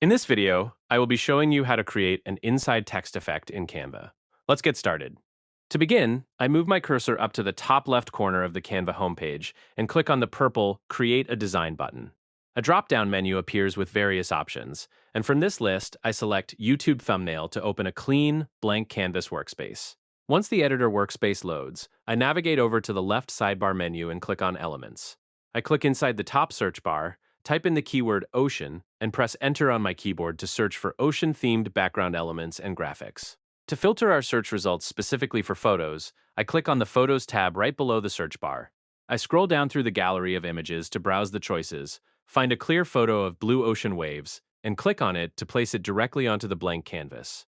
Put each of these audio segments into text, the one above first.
In this video, I will be showing you how to create an inside text effect in Canva. Let's get started. To begin, I move my cursor up to the top left corner of the Canva homepage and click on the purple Create a Design button. A drop-down menu appears with various options, and from this list, I select YouTube Thumbnail to open a clean, blank canvas workspace. Once the editor workspace loads, I navigate over to the left sidebar menu and click on Elements. I click inside the top search bar, type in the keyword ocean, and press enter on my keyboard to search for ocean-themed background elements and graphics. To filter our search results specifically for photos, I click on the Photos tab right below the search bar. I scroll down through the gallery of images to browse the choices, find a clear photo of blue ocean waves, and click on it to place it directly onto the blank canvas.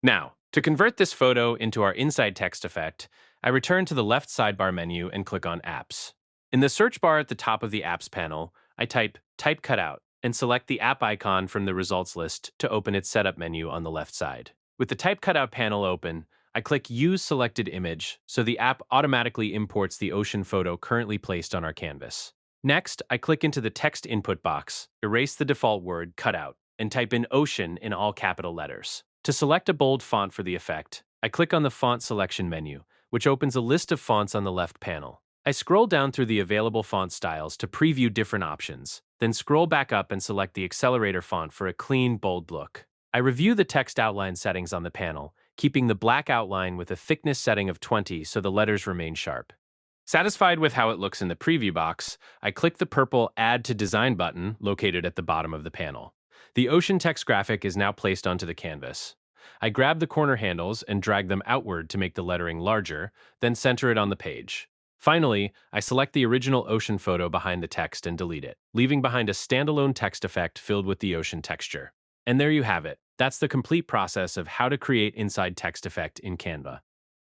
Now, to convert this photo into our inside text effect, I return to the left sidebar menu and click on Apps. In the search bar at the top of the Apps panel, I type Cutout and select the app icon from the results list to open its setup menu on the left side. With the Type Cutout panel open, I click Use Selected Image so the app automatically imports the ocean photo currently placed on our canvas. Next, I click into the text input box, erase the default word cutout, and type in ocean in all capital letters. To select a bold font for the effect, I click on the Font Selection menu, which opens a list of fonts on the left panel. I scroll down through the available font styles to preview different options, then scroll back up and select the Accelerator font for a clean, bold look. I review the text outline settings on the panel, keeping the black outline with a thickness setting of 20 so the letters remain sharp. Satisfied with how it looks in the preview box, I click the purple Add to Design button located at the bottom of the panel. The ocean text graphic is now placed onto the canvas. I grab the corner handles and drag them outward to make the lettering larger, then center it on the page. Finally, I select the original ocean photo behind the text and delete it, leaving behind a standalone text effect filled with the ocean texture. And there you have it. That's the complete process of how to create inside text effect in Canva.